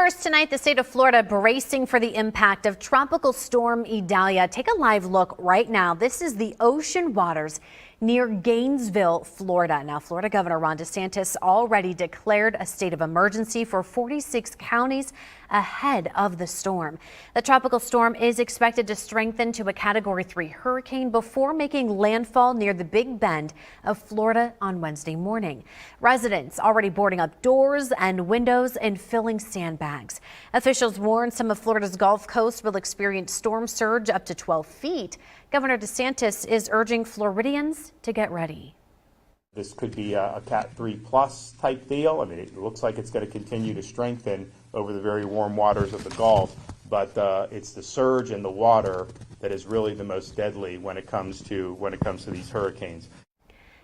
First tonight, the state of Florida bracing for the impact of Tropical Storm Idalia. Take a live look right now. This is the ocean waters near Gainesville, Florida. Now, Florida Governor Ron DeSantis already declared a state of emergency for 46 counties ahead of the storm. The tropical storm is expected to strengthen to a Category 3 hurricane before making landfall near the Big Bend of Florida on Wednesday morning. Residents already boarding up doors and windows and filling sandbags. Officials warn some of Florida's Gulf Coast will experience storm surge up to 12 feet. Governor DeSantis is urging Floridians to get ready. This could be a Cat 3 plus type deal. I mean, it looks like it's going to continue to strengthen over the very warm waters of the Gulf, but it's the surge in the water that is really the most deadly when it comes to these hurricanes.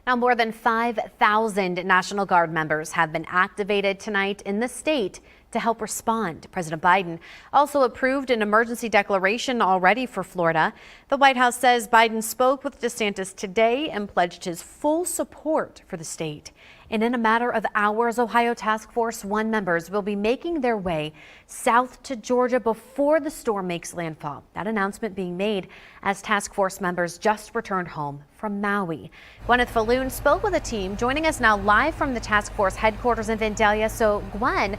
Now, more than 5,000 National Guard members have been activated tonight in the state to help respond. President Biden also approved an emergency declaration already for Florida. The White House says Biden spoke with DeSantis today and pledged his full support for the state. And in a matter of hours, Ohio Task Force 1 members will be making their way south to Georgia before the storm makes landfall. That announcement being made as Task Force members just returned home from Maui. Gwyneth Falloon spoke with a team joining us now live from the Task Force headquarters in Vandalia. So, Gwen,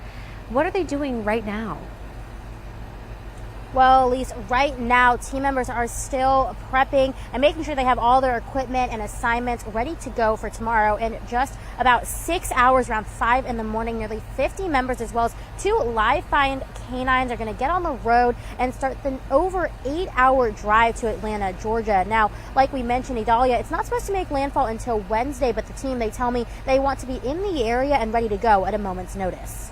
what are they doing right now? Well, Elise, right now, team members are still prepping and making sure they have all their equipment and assignments ready to go for tomorrow. In just about 6 hours, around 5 in the morning, nearly 50 members as well as 2 live-find canines are going to get on the road and start the over 8-hour drive to Atlanta, Georgia. Now, like we mentioned, Idalia, it's not supposed to make landfall until Wednesday, but the team, they tell me they want to be in the area and ready to go at a moment's notice.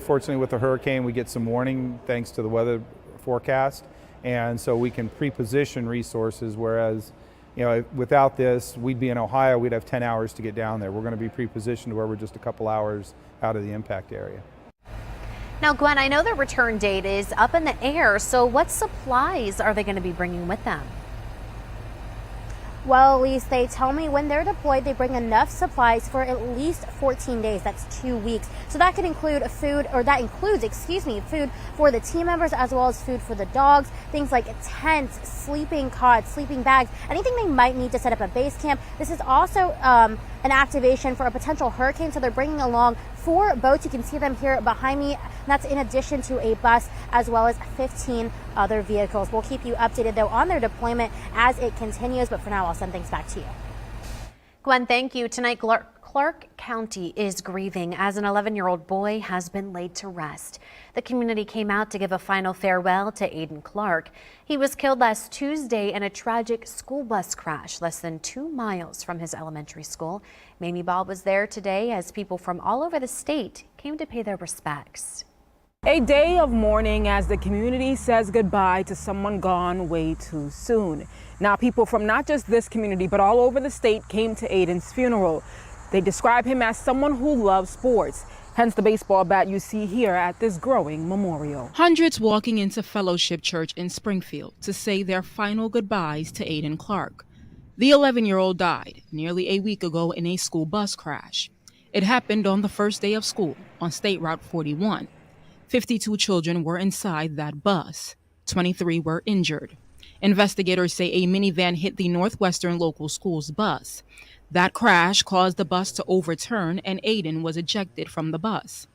Fortunately, with the hurricane, we get some warning thanks to the weather forecast, and so we can pre-position resources, whereas without this, we'd be in Ohio, we'd have 10 hours to get down there. We're going to be pre-positioned where we're just a couple hours out of the impact area. Now, Gwen, I know the return date is up in the air, so what supplies are they going to be bringing with them? Well, Elise, they tell me when they're deployed, they bring enough supplies for at least 14 days. That's 2 weeks. So that could include food food for the team members as well as food for the dogs. Things like tents, sleeping cots, sleeping bags, anything they might need to set up a base camp. This is also an activation for a potential hurricane. So they're bringing along 4 boats. You can see them here behind me. That's in addition to a bus as well as 15 other vehicles. We'll keep you updated, though, on their deployment as it continues. But for now, I'll send things back to you. Gwen, thank you. Tonight, Clark County is grieving as an 11-year-old boy has been laid to rest. The community came out to give a final farewell to Aiden Clark. He was killed last Tuesday in a tragic school bus crash less than 2 miles from his elementary school. Mamie Ball was there today as people from all over the state came to pay their respects. A day of mourning as the community says goodbye to someone gone way too soon. Now, people from not just this community, but all over the state came to Aiden's funeral. They describe him as someone who loves sports, hence the baseball bat you see here at this growing memorial. Hundreds walking into Fellowship Church in Springfield to say their final goodbyes to Aiden Clark. The 11-year-old died nearly a week ago in a school bus crash. It happened on the first day of school on State Route 41. 52 children were inside that bus. 23 were injured. Investigators say a minivan hit the Northwestern local school's bus. That crash caused the bus to overturn and Aiden was ejected from the bus.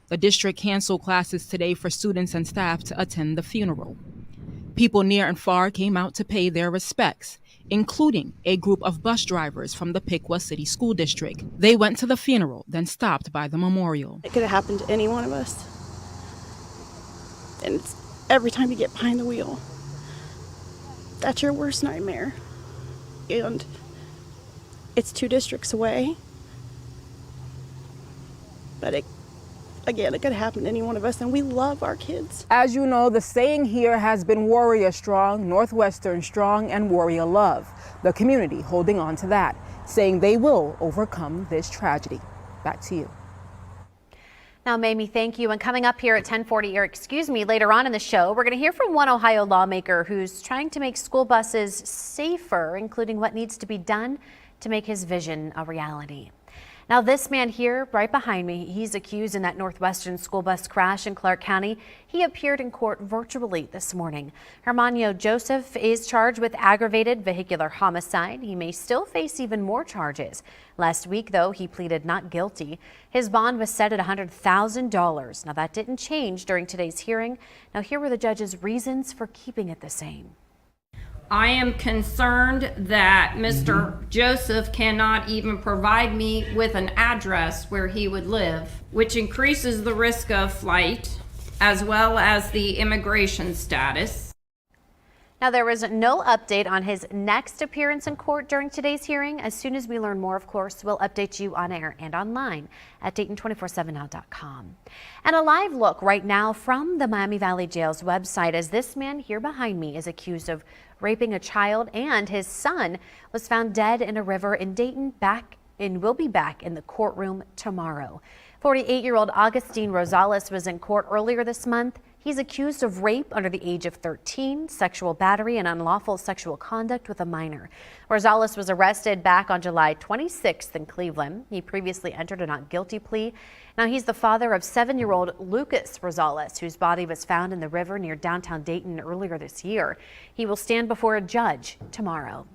The district canceled classes today for students and staff to attend the funeral. People near and far came out to pay their respects, including a group of bus drivers from the Piqua City School District. They went to the funeral, then stopped by the memorial. It could have happened to any one of us. And it's every time you get behind the wheel, that's your worst nightmare. And it's 2 districts away. But it could happen to any one of us, and we love our kids. As you know, the saying here has been Warrior Strong, Northwestern Strong, and Warrior Love. The community holding on to that, saying they will overcome this tragedy. Back to you. Now, Mamie, thank you. And coming up here at 10:40, later on in the show, we're going to hear from one Ohio lawmaker who's trying to make school buses safer, including what needs to be done to make his vision a reality. Now this man here right behind me, he's accused in that Northwestern school bus crash in Clark County. He appeared in court virtually this morning. Hermanio Joseph is charged with aggravated vehicular homicide. He may still face even more charges. Last week, though, he pleaded not guilty. His bond was set at $100,000. Now that didn't change during today's hearing. Now here were the judge's reasons for keeping it the same. I am concerned that Mr. Joseph cannot even provide me with an address where he would live, which increases the risk of flight as well as the immigration status. Now, there was no update on his next appearance in court during today's hearing. As soon as we learn more, of course, we'll update you on air and online at Dayton247now.com. And a live look right now from the Miami Valley Jail's website as this man here behind me is accused of raping a child, and his son was found dead in a river in Dayton will be back in the courtroom tomorrow. 48-year-old Augustine Rosales was in court earlier this month. He's accused of rape under the age of 13, sexual battery, and unlawful sexual conduct with a minor. Rosales was arrested back on July 26th in Cleveland. He previously entered a not guilty plea. Now he's the father of 7-year-old Lucas Rosales, whose body was found in the river near downtown Dayton earlier this year. He will stand before a judge tomorrow.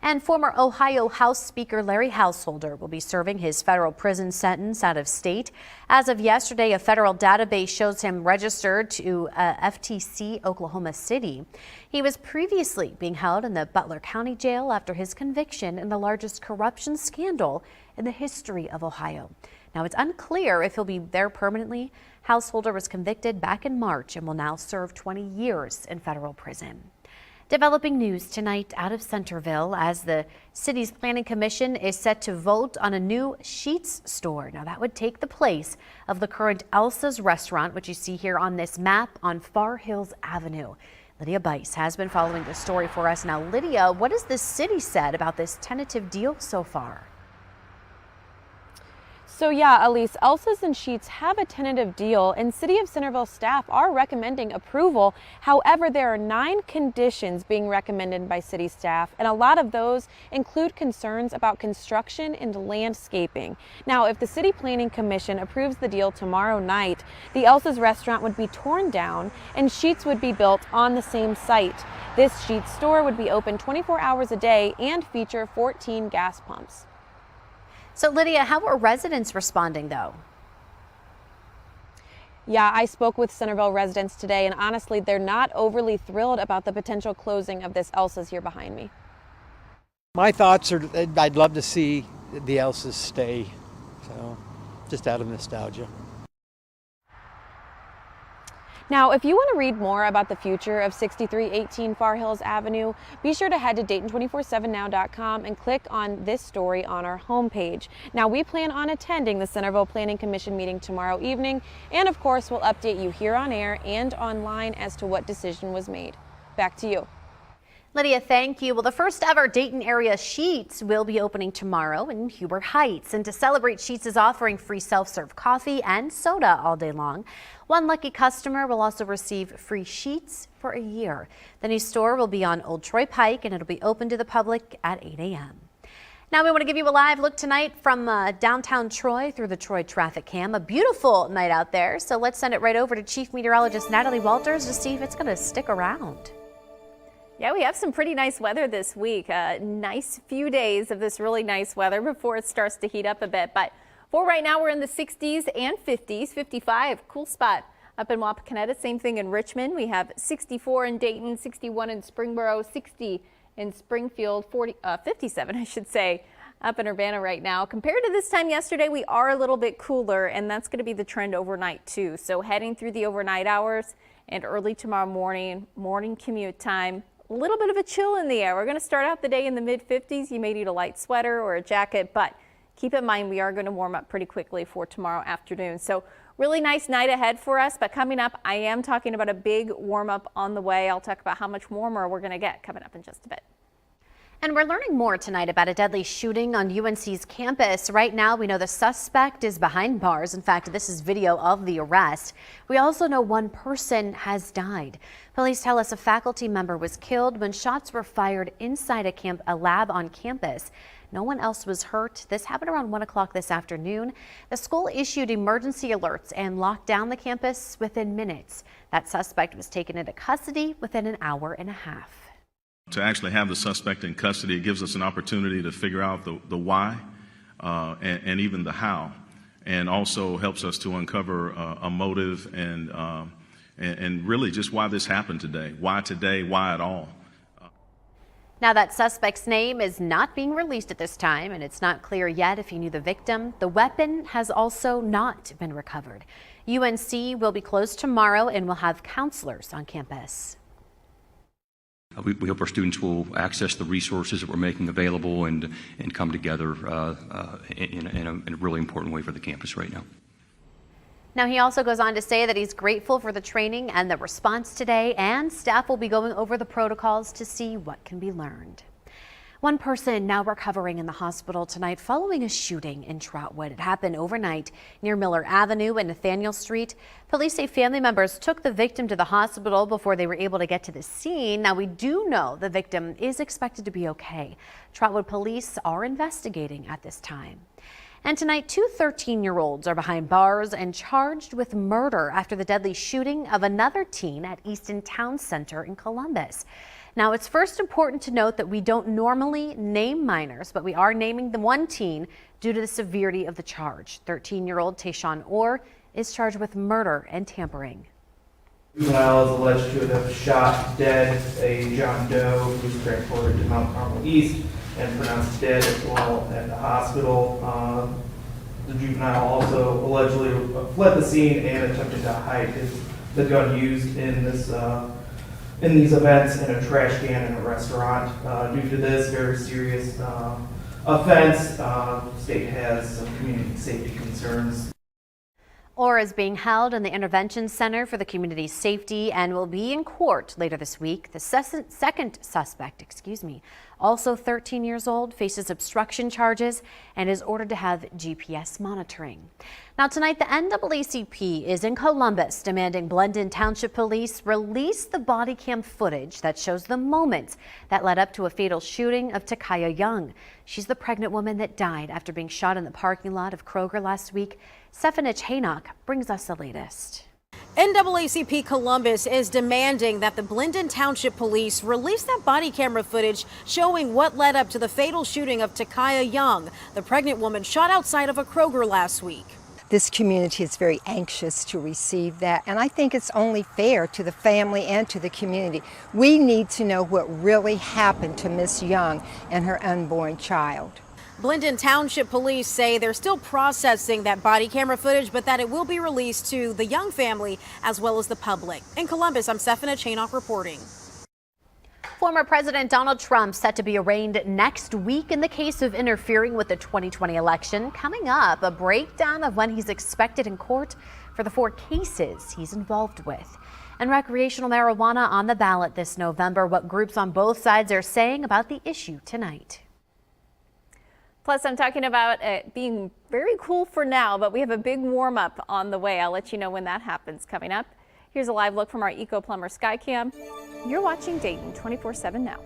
And former Ohio House Speaker Larry Householder will be serving his federal prison sentence out of state. As of yesterday, a federal database shows him registered to FTC Oklahoma City. He was previously being held in the Butler County Jail after his conviction in the largest corruption scandal in the history of Ohio. Now, it's unclear if he'll be there permanently. Householder was convicted back in March and will now serve 20 years in federal prison. Developing news tonight out of Centerville as the city's planning commission is set to vote on a new Sheetz store. Now that would take the place of the current Elsa's restaurant, which you see here on this map on Far Hills Avenue. Lydia Bice has been following the story for us. Now, Lydia, what has the city said about this tentative deal so far? So yeah, Elise, Elsa's and Sheetz have a tentative deal, and City of Centerville staff are recommending approval. However, there are 9 conditions being recommended by city staff, and a lot of those include concerns about construction and landscaping. Now, if the City Planning Commission approves the deal tomorrow night, the Elsa's restaurant would be torn down and Sheetz would be built on the same site. This Sheetz store would be open 24 hours a day and feature 14 gas pumps. So, Lydia, how are residents responding, though? Yeah, I spoke with Centerville residents today, and honestly, they're not overly thrilled about the potential closing of this Elsa's here behind me. My thoughts are I'd love to see the Elsa's stay, so just out of nostalgia. Now, if you want to read more about the future of 6318 Far Hills Avenue, be sure to head to Dayton247now.com and click on this story on our homepage. Now, we plan on attending the Centerville Planning Commission meeting tomorrow evening, and of course, we'll update you here on air and online as to what decision was made. Back to you. Lydia, thank you. Well, the first ever Dayton area Sheetz will be opening tomorrow in Huber Heights. And to celebrate, Sheetz is offering free self-serve coffee and soda all day long. One lucky customer will also receive free sheets for a year. The new store will be on Old Troy Pike, and it'll be open to the public at 8 a.m. Now we want to give you a live look tonight from downtown Troy through the Troy traffic cam. A beautiful night out there. So let's send it right over to Chief Meteorologist Natalie Walters to see if it's going to stick around. Yeah, we have some pretty nice weather this week. Nice few days of this really nice weather before it starts to heat up a bit. But for right now, we're in the 60s and 50s, 55. Cool spot up in Wapakoneta. Same thing in Richmond. We have 64 in Dayton, 61 in Springboro, 60 in Springfield, 57, I should say, up in Urbana right now. Compared to this time yesterday, we are a little bit cooler, and that's going to be the trend overnight too. So heading through the overnight hours and early tomorrow morning commute time. A little bit of a chill in the air. We're going to start out the day in the mid-50s. You may need a light sweater or a jacket, but keep in mind we are going to warm up pretty quickly for tomorrow afternoon. So really nice night ahead for us, but coming up, I am talking about a big warm up on the way. I'll talk about how much warmer we're going to get coming up in just a bit. And we're learning more tonight about a deadly shooting on UNC's campus. Right now, we know the suspect is behind bars. In fact, this is video of the arrest. We also know one person has died. Police tell us a faculty member was killed when shots were fired inside a lab on campus. No one else was hurt. This happened around 1 o'clock this afternoon. The school issued emergency alerts and locked down the campus within minutes. That suspect was taken into custody within an hour and a half. To actually have the suspect in custody, it gives us an opportunity to figure out the why and even the how, and also helps us to uncover a motive and really just why this happened today. Why today? Why at all? Now, that suspect's name is not being released at this time, and it's not clear yet if he knew the victim. The weapon has also not been recovered. UNC will be closed tomorrow and will have counselors on campus. We hope our students will access the resources that we're making available and come together in a really important way for the campus right now. Now, he also goes on to say that he's grateful for the training and the response today, and staff will be going over the protocols to see what can be learned. One person now recovering in the hospital tonight following a shooting in Trotwood. It happened overnight near Miller Avenue and Nathaniel Street. Police say family members took the victim to the hospital before they were able to get to the scene. Now, we do know the victim is expected to be okay. Trotwood police are investigating at this time. And tonight, two 13-year-olds are behind bars and charged with murder after the deadly shooting of another teen at Easton Town Center in Columbus. Now, it's first important to note that we don't normally name minors, but we are naming the one teen due to the severity of the charge. 13-year-old Tayshawn Orr is charged with murder and tampering. Juvenile is alleged to have shot dead a John Doe who was transported to Mount Carmel East and pronounced dead as well at the hospital. The juvenile also allegedly fled the scene and attempted to hide the gun used in these events in a trash can in a restaurant. Due to this very serious offense, the state has some community safety concerns. Orr is being held in the Intervention Center for the Community Safety and will be in court later this week. The second suspect, also 13 years old, faces obstruction charges and is ordered to have GPS monitoring. Now, tonight, the NAACP is in Columbus demanding Blendon Township Police release the body cam footage that shows the moments that led up to a fatal shooting of Takaya Young. She's the pregnant woman that died after being shot in the parking lot of Kroger last week. Stephanie Haynock brings us the latest. NAACP Columbus is demanding that the Blendon Township Police release that body camera footage showing what led up to the fatal shooting of Takaya Young, the pregnant woman shot outside of a Kroger last week. This community is very anxious to receive that, and I think it's only fair to the family and to the community. We need to know what really happened to Miss Young and her unborn child. Blendon Township Police say they're still processing that body camera footage, but that it will be released to the Young family as well as the public. In Columbus, I'm Stephanie Haynock reporting. Former President Donald Trump set to be arraigned next week in the case of interfering with the 2020 election. Coming up, a breakdown of when he's expected in court for the 4 cases he's involved with. And recreational marijuana on the ballot this November. What groups on both sides are saying about the issue tonight. Plus, I'm talking about it being very cool for now, but we have a big warm up on the way. I'll let you know when that happens coming up. Here's a live look from our Eco Plumber Skycam. You're watching Dayton 24/7 now.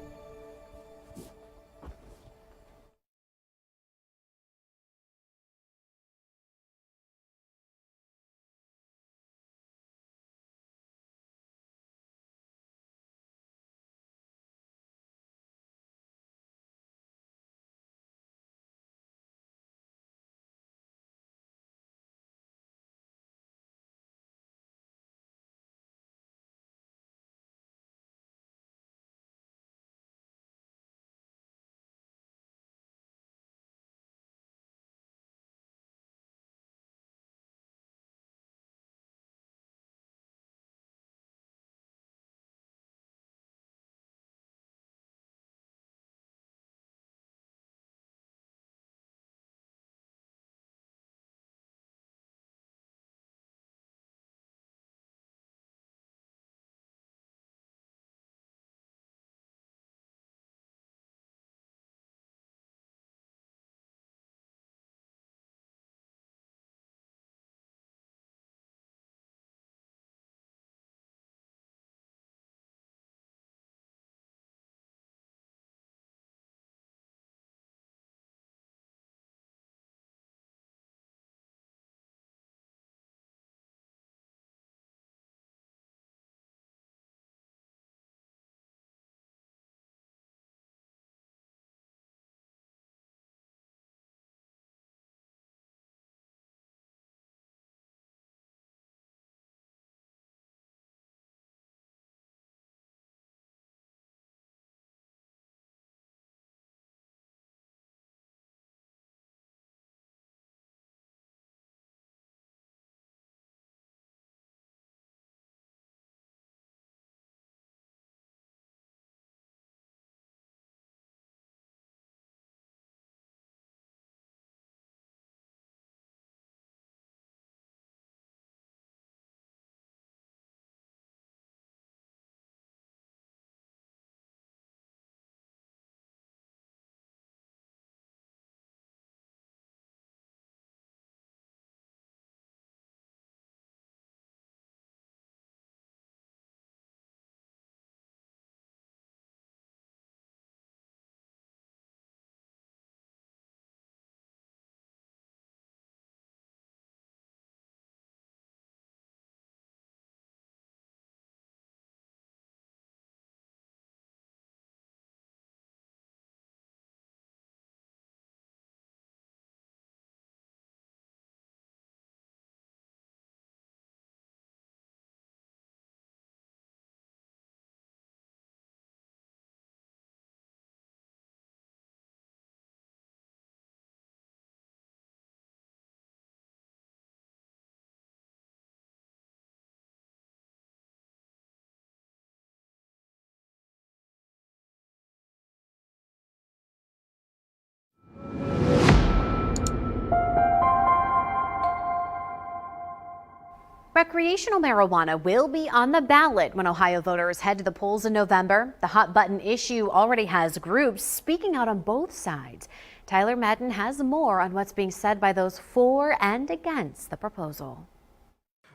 Recreational marijuana will be on the ballot when Ohio voters head to the polls in November. The hot button issue already has groups speaking out on both sides. Tyler Madden has more on what's being said by those for and against the proposal.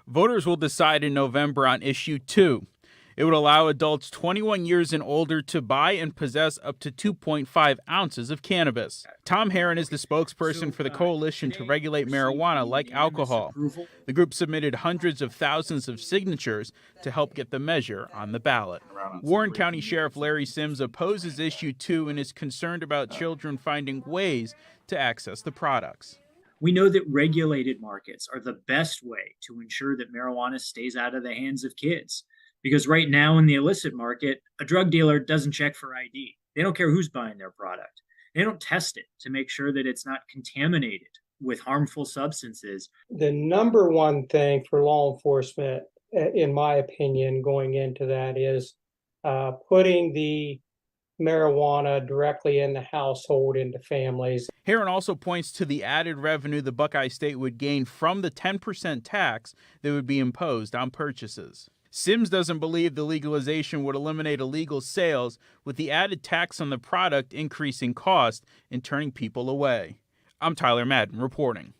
Voters will decide in November on issue 2. It would allow adults 21 years and older to buy and possess up to 2.5 ounces of cannabis. Tom Herron is the spokesperson for the coalition to regulate marijuana like alcohol. The group submitted hundreds of thousands of signatures to help get the measure on the ballot. Warren County Sheriff Larry Sims opposes issue 2 and is concerned about children finding ways to access the products. We know that regulated markets are the best way to ensure that marijuana stays out of the hands of kids. Because right now in the illicit market, a drug dealer doesn't check for ID. They don't care who's buying their product. They don't test it to make sure that it's not contaminated with harmful substances. The number one thing for law enforcement, in my opinion, going into that is putting the marijuana directly in the household, into families. Herron also points to the added revenue the Buckeye State would gain from the 10% tax that would be imposed on purchases. Sims doesn't believe the legalization would eliminate illegal sales, with the added tax on the product increasing cost and turning people away. I'm Tyler Madden reporting.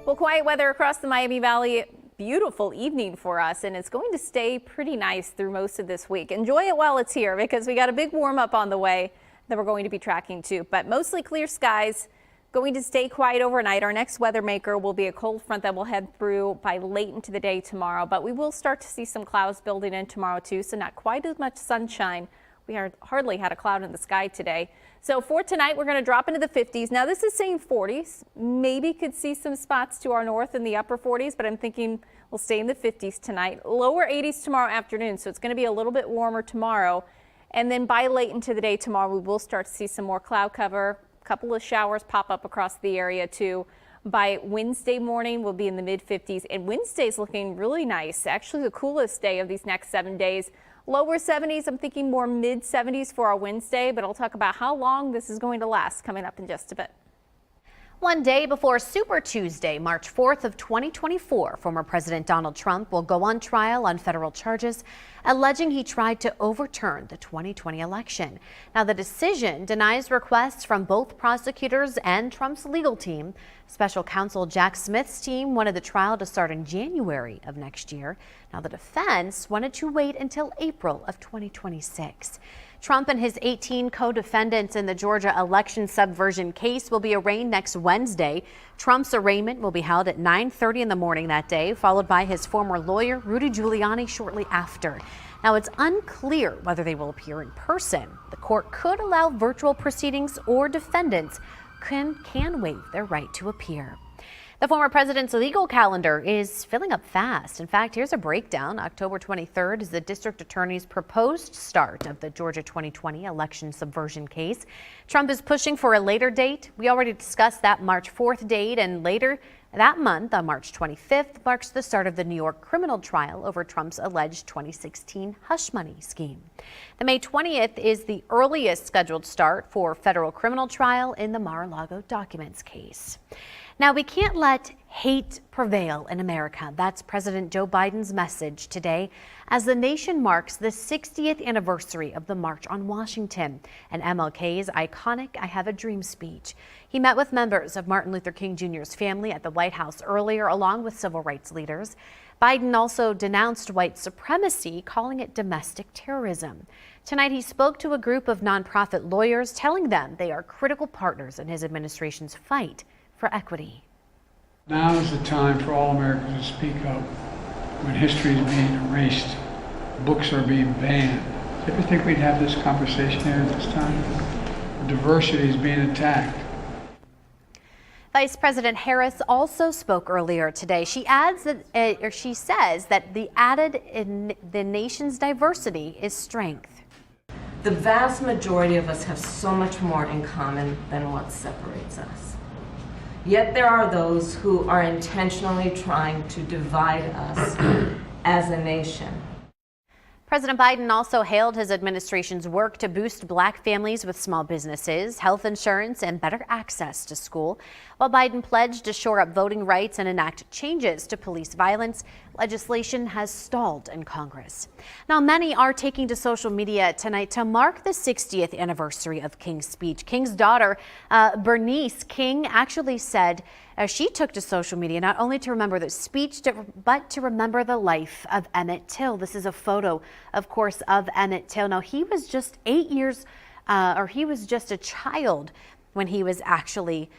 Well, quiet weather across the Miami Valley. Beautiful evening for us, and it's going to stay pretty nice through most of this week. Enjoy it while it's here, because we got a big warm up on the way that we're going to be tracking too. But mostly clear skies. Going to stay quiet overnight. Our next weather maker will be a cold front that will head through by late into the day tomorrow, but we will start to see some clouds building in tomorrow too, so not quite as much sunshine. We hardly had a cloud in the sky today. So for tonight, we're going to drop into the 50s. Now this is saying 40s. Maybe could see some spots to our north in the upper 40s, but I'm thinking we'll stay in the 50s tonight. Lower 80s tomorrow afternoon, so it's going to be a little bit warmer tomorrow. And then by late into the day tomorrow, we will start to see some more cloud cover. Couple of showers pop up across the area too. By Wednesday morning, we'll be in the mid 50s, and Wednesday's looking really nice. Actually, the coolest day of these next 7 days. Lower 70s, I'm thinking more mid 70s for our Wednesday, but I'll talk about how long this is going to last coming up in just a bit. One day before Super Tuesday, March 4th of 2024, former President Donald Trump will go on trial on federal charges alleging he tried to overturn the 2020 election. Now, the decision denies requests from both prosecutors and Trump's legal team. Special counsel Jack Smith's team wanted the trial to start in January of next year. Now, the defense wanted to wait until April of 2026. Trump and his 18 co-defendants in the Georgia election subversion case will be arraigned next Wednesday. Trump's arraignment will be held at 9:30 in the morning that day, followed by his former lawyer, Rudy Giuliani, shortly after. Now, it's unclear whether they will appear in person. The court could allow virtual proceedings, or defendants can waive their right to appear. The former president's legal calendar is filling up fast. In fact, here's a breakdown. October 23rd is the district attorney's proposed start of the Georgia 2020 election subversion case. Trump is pushing for a later date. We already discussed that March 4th date, and later that month, on March 25th, marks the start of the New York criminal trial over Trump's alleged 2016 hush money scheme. The May 20th is the earliest scheduled start for federal criminal trial in the Mar-a-Lago documents case. Now, we can't let hate prevail in America. That's President Joe Biden's message today as the nation marks the 60th anniversary of the March on Washington and MLK's iconic I Have a Dream speech. He met with members of Martin Luther King Jr.'s family at the White House earlier, along with civil rights leaders. Biden also denounced white supremacy, calling it domestic terrorism. Tonight, he spoke to a group of nonprofit lawyers, telling them they are critical partners in his administration's fight for equity. Now is the time for all Americans to speak up when history is being erased, books are being banned. Do you ever think we'd have this conversation here at this time? Diversity is being attacked. Vice President Harris also spoke earlier today. She adds that, she says that the added in the nation's diversity is strength. The vast majority of us have so much more in common than what separates us. Yet there are those who are intentionally trying to divide us as a nation. President Biden also hailed his administration's work to boost Black families with small businesses, health insurance, and better access to school. While Biden pledged to shore up voting rights and enact changes to police violence, legislation has stalled in Congress. Now, many are taking to social media tonight to mark the 60th anniversary of King's speech. King's daughter, Bernice King, actually said she took to social media not only to remember the speech, but to remember the life of Emmett Till. This is a photo, of course, of Emmett Till. Now, he was just 8 years, he was just a child when he was actually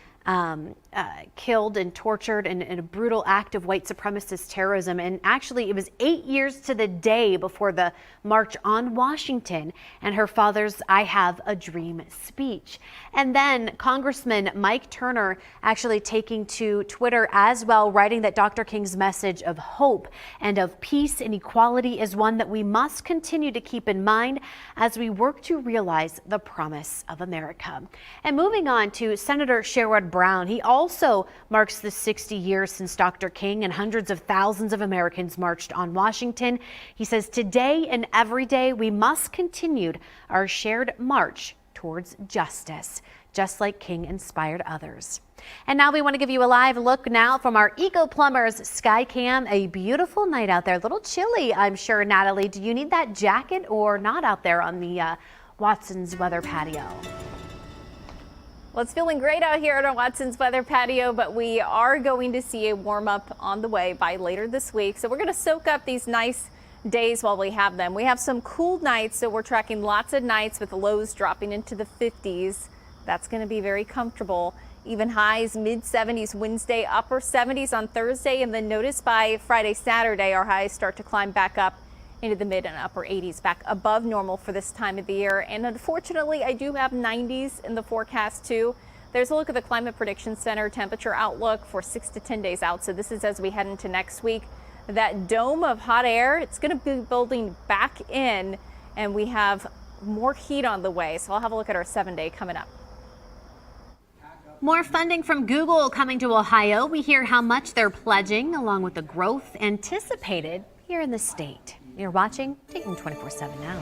killed and tortured in a brutal act of white supremacist terrorism. And actually, it was 8 years to the day before the March on Washington and her father's "I Have a Dream" speech. And then Congressman Mike Turner actually taking to Twitter as well, writing that Dr. King's message of hope and of peace and equality is one that we must continue to keep in mind as we work to realize the promise of America. And moving on to Senator Sherrod Brown, he also marks the 60 years since Dr. King and hundreds of thousands of Americans marched on Washington. He says today and every day we must continue our shared march towards justice, just like King inspired others. And now we want to give you a live look now from our Eco Plumbers Skycam. A beautiful night out there, a little chilly, I'm sure. Natalie, do you need that jacket or not out there on the Watson's Weather Patio? Well, it's feeling great out here at our Watson's Weather Patio, but we are going to see a warm up on the way by later this week. So we're going to soak up these nice days while we have them. We have some cool nights, so we're tracking lots of nights with the lows dropping into the 50s. That's going to be very comfortable. Even highs mid 70s Wednesday, upper 70s on Thursday, and then notice by Friday, Saturday, our highs start to climb back up into the mid and upper 80s, back above normal for this time of the year. And unfortunately, I do have 90s in the forecast too. There's a look at the Climate Prediction Center temperature outlook for 6 to 10 days out. So this is as we head into next week. That dome of hot air, it's going to be building back in, and we have more heat on the way. So I'll have a look at our 7-day coming up. More funding from Google coming to Ohio. We hear how much they're pledging, along with the growth anticipated here in the state. You're watching Dayton 24/7 now.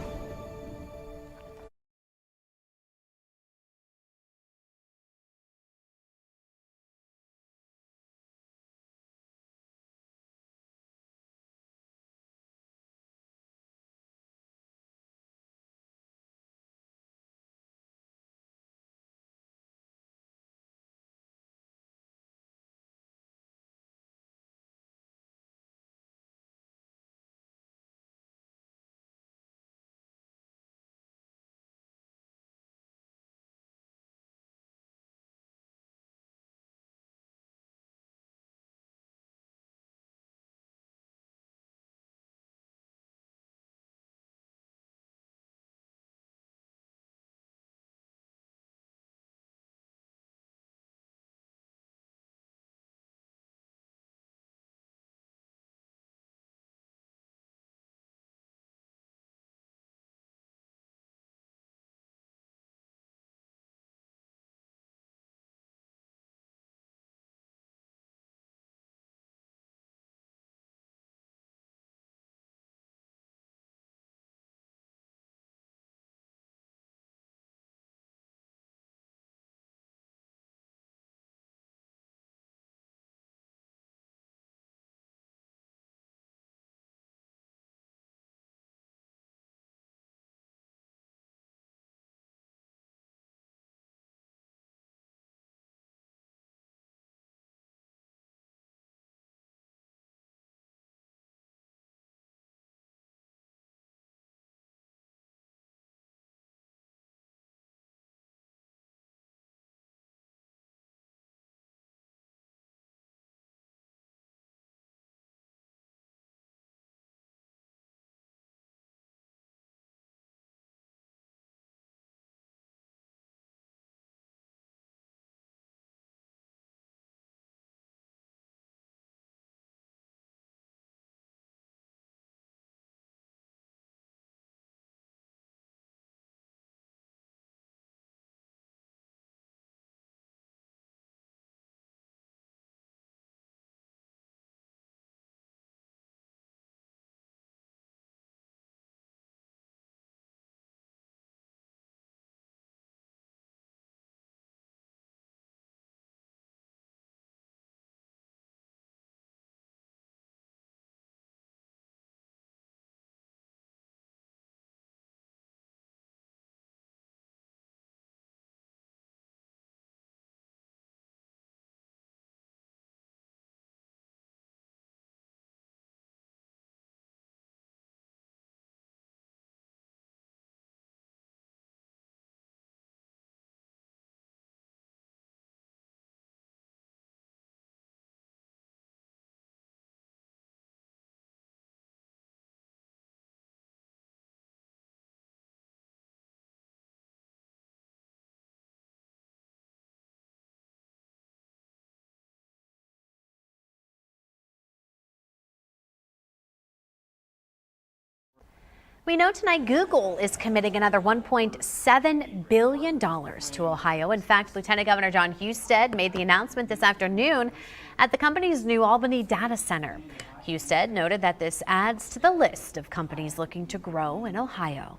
We know tonight Google is committing another $1.7 billion to Ohio. In fact, Lieutenant Governor John Husted made the announcement this afternoon at the company's New Albany data center. Husted noted that this adds to the list of companies looking to grow in Ohio.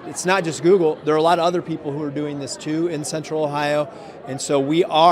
It's not just Google. There are a lot of other people who are doing this too in Central Ohio. And so we are